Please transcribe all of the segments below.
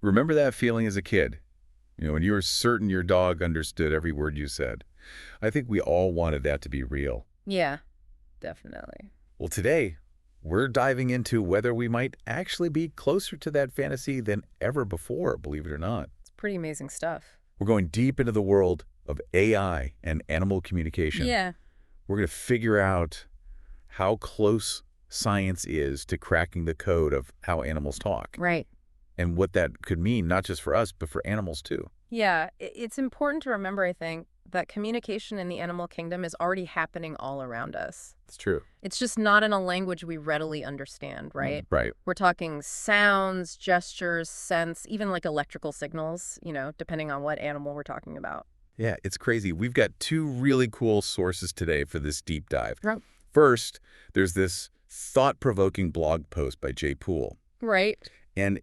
Remember that feeling as a kid? When you were certain your dog understood every word you said. I think we all wanted that to be real. Yeah, definitely. Well, today, we're diving into whether we might actually be closer to that fantasy than ever before, believe it or not. It's pretty amazing stuff. We're going deep into the world of AI and animal communication. Yeah. We're going to figure out how close science is to cracking the code of how animals talk Right. and what that could mean, not just for us, but for animals too. Yeah, it's important to remember, I think, that communication in the animal kingdom is already happening all around us. It's true. It's just not in a language we readily understand, right? Right. We're talking sounds, gestures, scents, even like electrical signals, depending on what animal we're talking about. Yeah, it's crazy. We've got two really cool sources today for this deep dive. Right. First, there's this thought-provoking blog post by Jay Poole, Right. and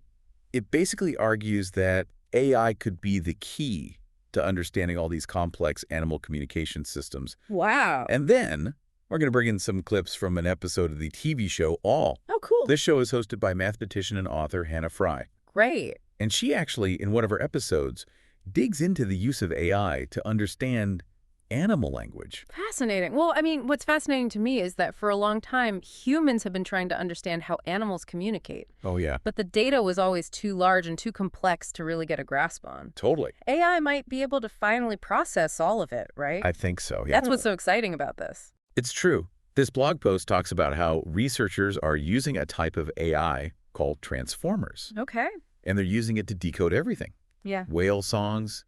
it basically argues that AI could be the key to understanding all these complex animal communication systems. Wow. And then we're going to bring in some clips from an episode of the TV show All. Oh, cool. This show is hosted by mathematician and author Hannah Fry. Great. And she actually, in one of her episodes, digs into the use of AI to understand animal language. Fascinating. Well, I mean, what's fascinating to me is that for a long time, humans have been trying to understand how animals communicate. Oh, yeah. But the data was always too large and too complex to really get a grasp on. Totally. AI might be able to finally process all of it, right? I think so, yeah. That's what's so exciting about this. It's true. This blog post talks about how researchers are using a type of AI called transformers. Okay. And they're using it to decode everything. Yeah. Whale songs,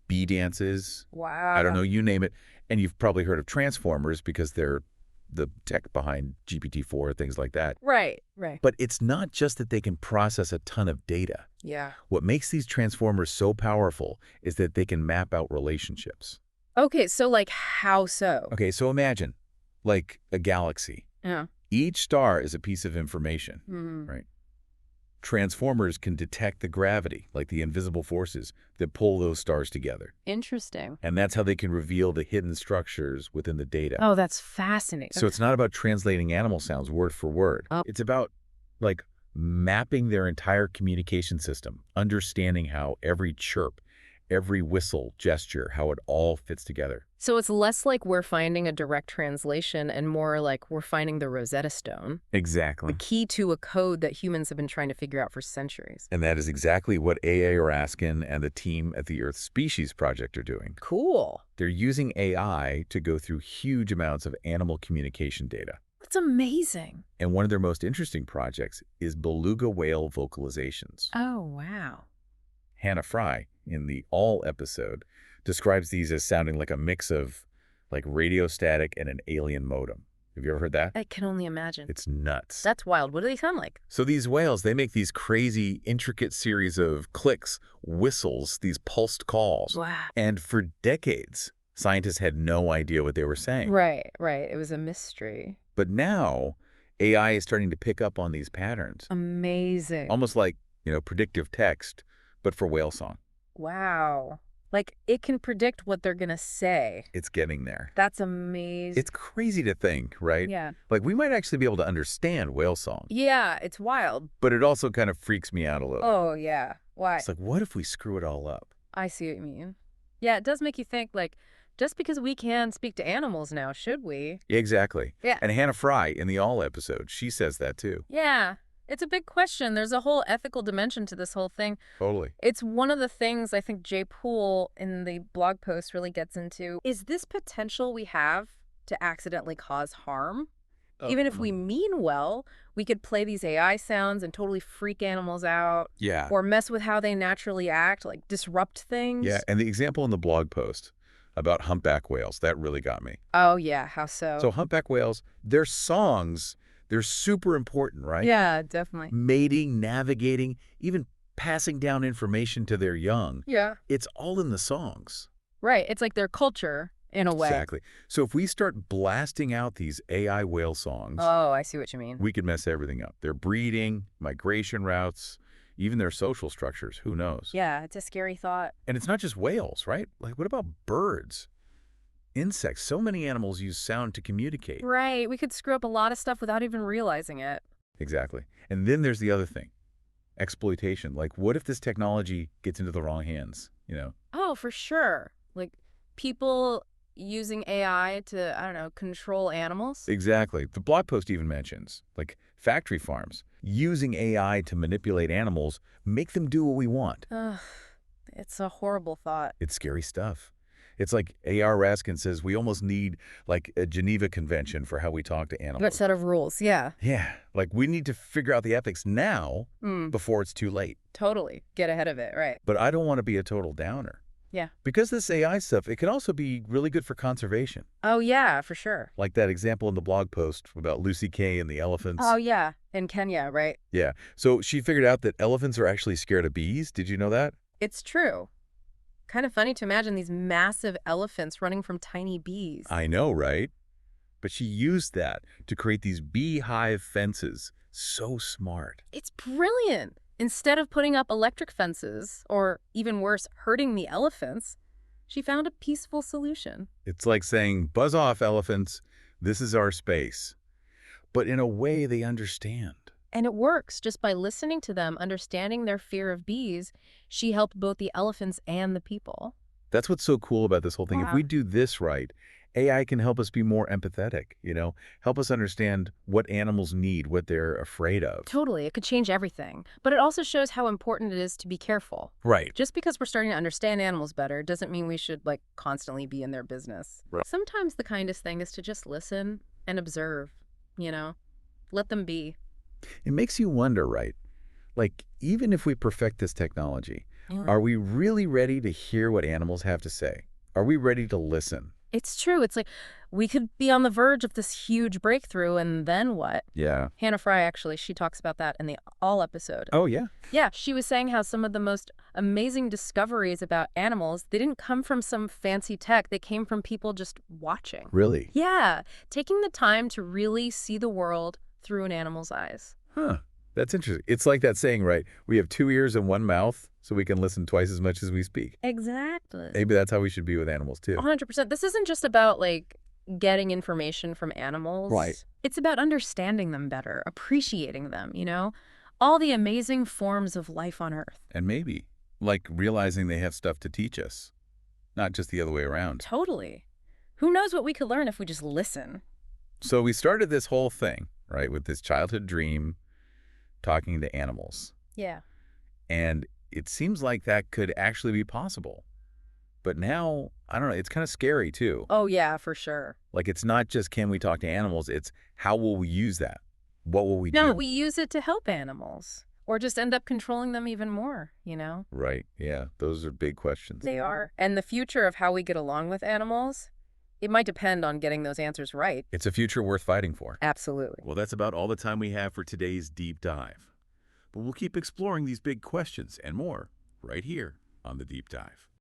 bee dances, Wow. I don't know, you name it. And you've probably heard of transformers because they're the tech behind GPT-4, things like that. Right, right. But it's not just that they can process a ton of data. Yeah. What makes these transformers so powerful is that they can map out relationships. Okay, so like how so? Okay, so imagine, like a galaxy. Yeah. Each star is a piece of information, Hmm. right? Transformers can detect the gravity, like the invisible forces that pull those stars together. Interesting. And that's how they can reveal the hidden structures within the data. Oh, that's fascinating. So it's not about translating animal sounds word for word. Oh. It's about, like, mapping their entire communication system, understanding how every chirp, every whistle, gesture, how it all fits together. So it's less like we're finding a direct translation and more like we're finding the Rosetta Stone, Exactly. the key to a code that humans have been trying to figure out for centuries. And that is exactly what A.A. Raskin and the team at the Earth Species Project are doing. Cool. They're using AI to go through huge amounts of animal communication data. That's amazing. And one of their most interesting projects is beluga whale vocalizations. Oh, wow. Hannah Fry, in the All episode, describes these as sounding like a mix of like radio static and an alien modem. Have you ever heard that? I can only imagine. It's nuts. That's wild. What do they sound like? So these whales, they make these crazy, intricate series of clicks, whistles, these pulsed calls. Wow. And for decades, scientists had no idea what they were saying. Right, right. It was a mystery. But now, AI is starting to pick up on these patterns. Amazing. Almost like, predictive text, but for whale song. Wow. Like, it can predict what they're going to say. It's getting there. That's amazing. It's crazy to think, right? Yeah. Like, we might actually be able to understand whale song. Yeah, it's wild. But it also kind of freaks me out a little. Oh, yeah. Why? It's like, what if we screw it all up? I see what you mean. Yeah, it does make you think, like, just because we can speak to animals now, should we? Exactly. Yeah. And Hannah Fry, in the All episode, she says that too. Yeah. It's a big question. There's a whole ethical dimension to this whole thing. Totally. It's one of the things I think Jay Poole in the blog post really gets into. Is this potential we have to accidentally cause harm? Even if we mean well, we could play these AI sounds and totally freak animals out. Yeah. Or mess with how they naturally act, like disrupt things. Yeah, and the example in the blog post about humpback whales, that really got me. Oh, yeah. How so? So humpback whales, their songs, they're super important, right? Yeah, definitely. Mating, navigating, even passing down information to their young. Yeah. It's all in the songs. Right. It's like their culture in a way. Exactly. So if we start blasting out these AI whale songs, Oh, I see what you mean. we could mess everything up. Their breeding, migration routes, even their social structures. Who knows? Yeah, it's a scary thought. And it's not just whales, right? Like, what about birds? Insects. So many animals use sound to communicate. Right. We could screw up a lot of stuff without even realizing it. Exactly. And then there's the other thing. exploitation. Like, what if this technology gets into the wrong hands, Oh, for sure. Like people using AI to, I don't know, control animals. Exactly. The blog post even mentions, like, factory farms using AI to manipulate animals, make them do what we want. Ugh, it's a horrible thought. It's scary stuff. It's like A.R. Raskin says we almost need, like, a Geneva Convention for how we talk to What animals. set of rules? Yeah. Yeah, like, we need to figure out the ethics now Mm, before it's too late. totally. Get ahead of it, right. But I don't want to be a total downer. Yeah. Because this AI stuff, it can also be really good for conservation. Oh, yeah, for sure. Like that example in the blog post about Lucy Kay and the elephants. Oh, yeah. In Kenya, right? Yeah. So she figured out that elephants are actually scared of bees. Did you know that? It's true. Kind of funny to imagine these massive elephants running from tiny bees. I know, right? But she used that to create these beehive fences. So smart. It's brilliant. Instead of putting up electric fences, or even worse, hurting the elephants, she found a peaceful solution. It's like saying, buzz off, elephants. This is our space. But in a way they understand. And it works. Just by listening to them, understanding their fear of bees, she helped both the elephants and the people. That's what's so cool about this whole thing. If Wow. we do this right, AI can help us be more empathetic, help us understand what animals need, what they're afraid of. Totally. It could change everything. But it also shows how important it is to be careful. Right. Just because we're starting to understand animals better doesn't mean we should, like, constantly be in their business. Right. Sometimes the kindest thing is to just listen and observe, you know? Let them be. It makes you wonder, right? Like, even if we perfect this technology, are we really ready to hear what animals have to say? Are we ready to listen? It's true. It's like we could be on the verge of this huge breakthrough, and then what? Yeah. Hannah Fry, actually, she talks about that in the All episode. Oh, yeah. Yeah, she was saying how some of the most amazing discoveries about animals, they didn't come from some fancy tech. They came from people just watching. Really? Yeah, taking the time to really see the world through an animal's eyes. Huh. That's interesting. It's like that saying, right? We have 2 ears and 1 mouth, so we can listen twice as much as we speak. Exactly. Maybe that's how we should be with animals, too. 100%. This isn't just about, like, getting information from animals. Right. It's about understanding them better, appreciating them, all the amazing forms of life on Earth. And maybe, like, realizing they have stuff to teach us, not just the other way around. Totally. Who knows what we could learn if we just listen? So we started this whole thing, right, with this childhood dream, talking to animals. Yeah. And it seems like that could actually be possible. But now, I don't know, it's kind of scary, too. Oh, yeah, for sure. Like, it's not just can we talk to animals, it's how will we use that? What will we No, do? we use it to help animals or just end up controlling them even more, Right, yeah, those are big questions. They are. And the future of how we get along with animals, it might depend on getting those answers right. It's a future worth fighting for. Absolutely. Well, that's about all the time we have for today's deep dive. But we'll keep exploring these big questions and more right here on The Deep Dive.